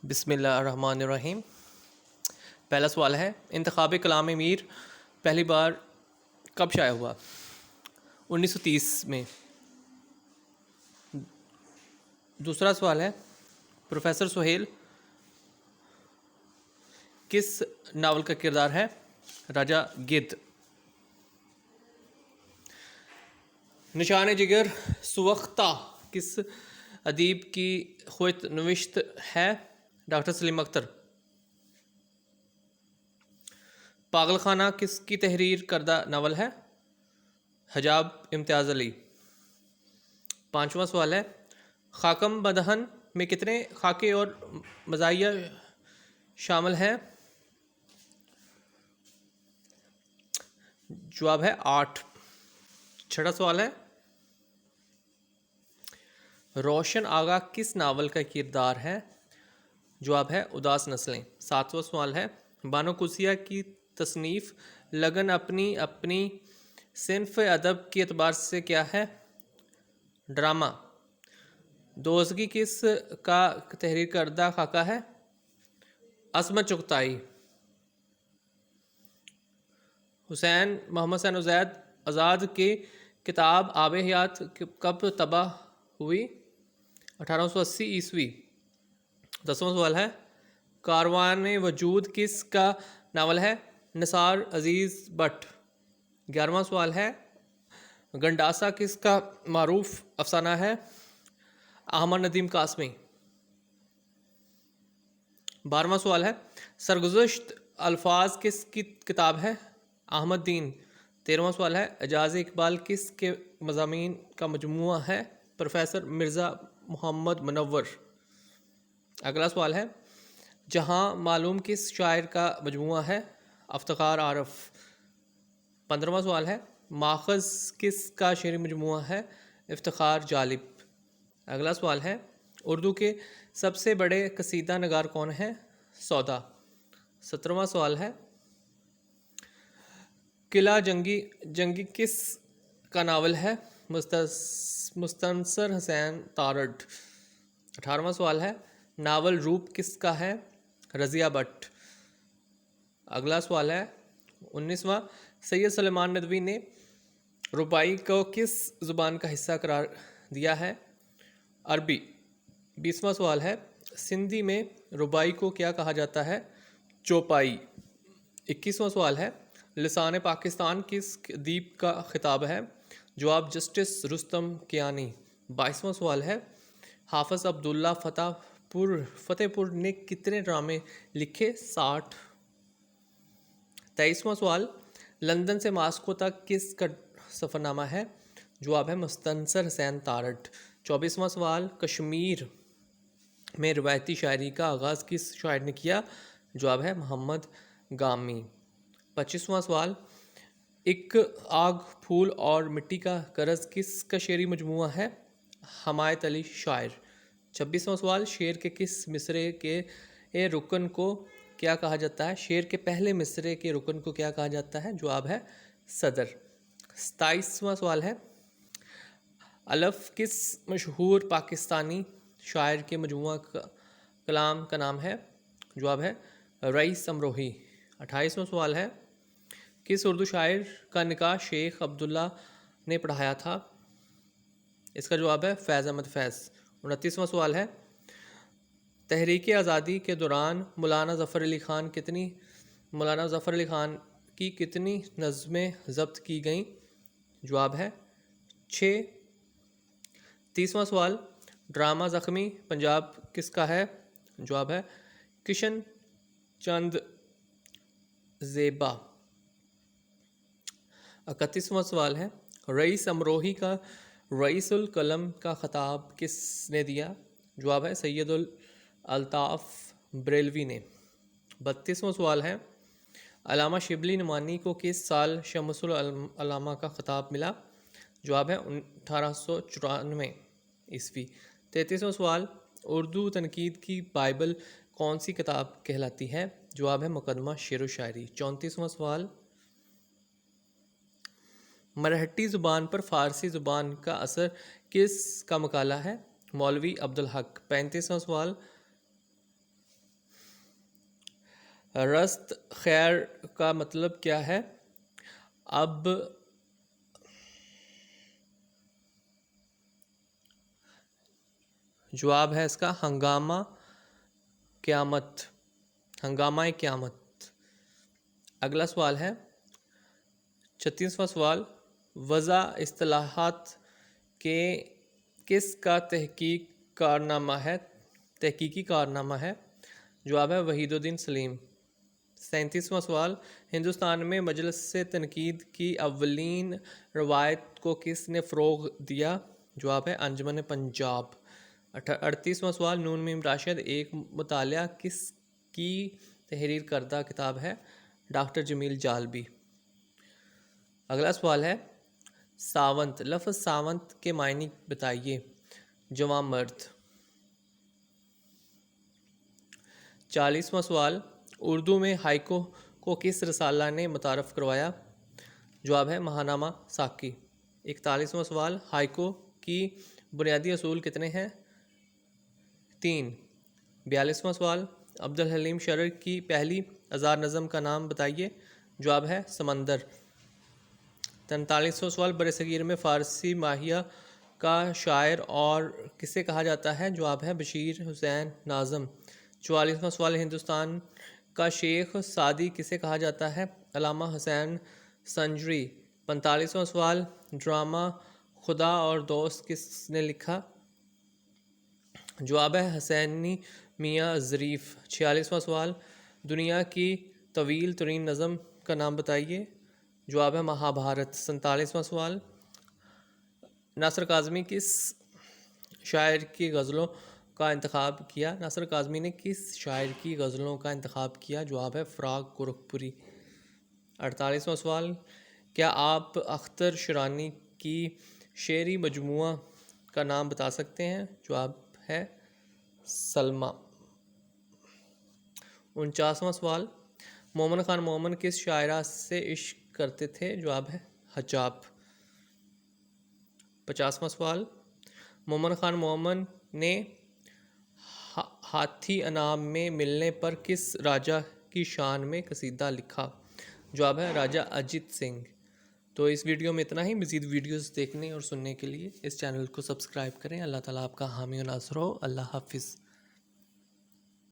بسم اللہ الرحمن الرحیم۔ پہلا سوال ہے، انتخاب کلام میر پہلی بار کب شائع ہوا؟ 1930 میں۔ دوسرا سوال ہے، پروفیسر سہیل کس ناول کا کردار ہے؟ راجہ گدھ۔ نشان جگر سوختہ کس ادیب کی خط نوشت ہے؟ ڈاکٹر سلیم اختر۔ پاگل خانہ کس کی تحریر کردہ ناول ہے؟ حجاب امتیاز علی۔ پانچواں سوال ہے، خاکم بدہن میں کتنے خاکے اور مزاحیہ شامل ہیں؟ جواب ہے 8۔ چھٹا سوال ہے، روشن آغا کس ناول کا کردار ہے؟ جواب ہے اداس نسلیں۔ ساتواں سوال ہے، بانو قدسیہ کی تصنیف لگن اپنی صنف ادب کے اعتبار سے کیا ہے؟ ڈرامہ۔ دوزگی کس کا تحریر کردہ خاکہ ہے؟ عصمت چغتائی۔ محمد حسین آزاد کی کتاب آب حیات کب طبع ہوئی؟ 1880 عیسوی۔ 10واں سوال ہے، کاروان وجود کس کا ناول ہے؟ نثار عزیز بٹ۔ 11واں سوال ہے، گنڈاسا کس کا معروف افسانہ ہے؟ احمد ندیم قاسمی۔ 12واں سوال ہے، سرگزشت الفاظ کس کی کتاب ہے؟ احمد دین۔ 13واں سوال ہے، اعجاز اقبال کس کے مضامین کا مجموعہ ہے؟ پروفیسر مرزا محمد منور۔ اگلا سوال ہے، جہاں معلوم کس شاعر کا مجموعہ ہے؟ افتخار عارف۔ 15واں سوال ہے، ماخذ کس کا شعری مجموعہ ہے؟ افتخار جالب۔ اگلا سوال ہے، اردو کے سب سے بڑے قصیدہ نگار کون ہیں؟ سودا۔ 17واں سوال ہے، قلعہ جنگی کس کا ناول ہے؟ مستنصر حسین تارڑ۔ 18واں سوال ہے، ناول روپ کس کا ہے؟ رضیہ بٹ۔ اگلا سوال ہے 19واں، سید سلیمان ندوی نے رباعی کو کس زبان کا حصہ قرار دیا ہے؟ عربی۔ 20واں سوال ہے، سندھی میں رباعی کو کیا کہا جاتا ہے؟ چوپائی۔ 21واں سوال ہے، لسان پاکستان کس ادیب کا خطاب ہے؟ جواب جسٹس رستم کیانی۔ 22واں سوال ہے، حافظ عبداللہ فتح پور نے کتنے ڈرامے لکھے؟ 60۔ 23واں سوال، لندن سے ماسکو تک کس کا سفر نامہ ہے؟ جواب ہے مستنصر حسین تارڑ۔ 24واں سوال، کشمیر میں روایتی شاعری کا آغاز کس شاعر نے کیا؟ جواب ہے محمد گامی۔ 25واں سوال، ایک آگ پھول اور مٹی کا قرض کس کا شعری مجموعہ ہے؟ حمایت علی شاعر۔ 26واں سوال، شعر کے کس مصرعے کے رکن کو کیا کہا جاتا ہے؟ شعر کے پہلے مصرعے کے رکن کو کیا کہا جاتا ہے؟ جواب ہے صدر۔ 27واں سوال ہے، الف کس مشہور پاکستانی شاعر کے مجموعہ کلام کا نام ہے؟ جواب ہے رئیس امروہی۔ 28واں سوال ہے، کس اردو شاعر کا نکاح شیخ عبداللہ نے پڑھایا تھا؟ اس کا جواب ہے فیض احمد فیض۔ 29واں سوال ہے، تحریک آزادی کے دوران مولانا ظفر علی خان کی کتنی نظمیں ضبط کی گئیں؟ جواب ہے 6۔ 30واں سوال، ڈرامہ زخمی پنجاب کس کا ہے؟ جواب ہے کشن چند زیبا۔ 31واں سوال ہے، رئیس امروہی کا رئیس القلم کا خطاب کس نے دیا؟ جواب ہے سید الطاف بریلوی نے۔ 32واں سوال ہے، علامہ شبلی نعمانی کو کس سال شمس العلامہ کا خطاب ملا؟ جواب ہے 1894 عیسوی۔ 33واں سوال، اردو تنقید کی بائبل کون سی کتاب کہلاتی ہے؟ جواب ہے مقدمہ شعر و شاعری۔ 34واں سوال، مرہٹی زبان پر فارسی زبان کا اثر کس کا مقالہ ہے؟ مولوی عبدالحق۔ 35واں سوال، رست خیر کا مطلب کیا ہے؟ اب جواب ہے اس کا ہنگامہ قیامت، ہنگامہ قیامت۔ اگلا سوال ہے 36واں سوال، وضع اصطلاحات کے کس کا تحقیقی کارنامہ ہے؟ جواب ہے وحید الدین سلیم۔ 37واں سوال، ہندوستان میں مجلس سے تنقید کی اولین روایت کو کس نے فروغ دیا؟ جواب ہے انجمن پنجاب۔ 38واں سوال، نون میم راشد ایک مطالعہ کس کی تحریر کردہ کتاب ہے؟ ڈاکٹر جمیل جالبی۔ اگلا سوال ہے ساونت، لفظ ساونت کے معنی بتائیے۔ جواں مرد۔ 40واں سوال، اردو میں ہائیکو کو کس رسالہ نے متعارف کروایا؟ جواب ہے ماہنامہ ساقی۔ 41واں سوال، ہائیکو کی بنیادی اصول کتنے ہیں؟ 3۔ 42واں سوال، عبدالحلیم شرر کی پہلی ہزار نظم کا نام بتائیے۔ جواب ہے سمندر۔ 43واں سوال، برصغیر میں فارسی ماہیہ کا شاعر اور کسے کہا جاتا ہے؟ جواب ہے بشیر حسین ناظم۔ 44واں سوال، ہندوستان کا شیخ سعدی کسے کہا جاتا ہے؟ علامہ حسین سنجری۔ 45واں سوال، ڈرامہ خدا اور دوست کس نے لکھا؟ جواب ہے حسینی میاں ظریف۔ 46واں سوال، دنیا کی طویل ترین نظم کا نام بتائیے۔ جواب ہے مہابھارت۔ 47واں سوال، ناصر کاظمی کس شاعر کی غزلوں کا انتخاب کیا؟ ناصر کاظمی نے کس شاعر کی غزلوں کا انتخاب کیا؟ جواب ہے فراق گورکھپوری۔ 48واں سوال، کیا آپ اختر شیرانی کی شعری مجموعہ کا نام بتا سکتے ہیں؟ جواب ہے سلمیٰ۔ 49واں سوال، مومن خان مومن کس شاعرہ سے عشق کرتے تھے؟ جواب ہے حجاب۔ 50واں سوال، مومن خان مومن نے ہاتھی انعام میں ملنے پر کس راجا کی شان میں قصیدہ لکھا؟ جواب ہے راجا اجیت سنگھ۔ تو اس ویڈیو میں اتنا ہی۔ مزید ویڈیوز دیکھنے اور سننے کے لیے اس چینل کو سبسکرائب کریں۔ اللہ تعالیٰ آپ کا حامی و ناصر ہو۔ اللہ حافظ۔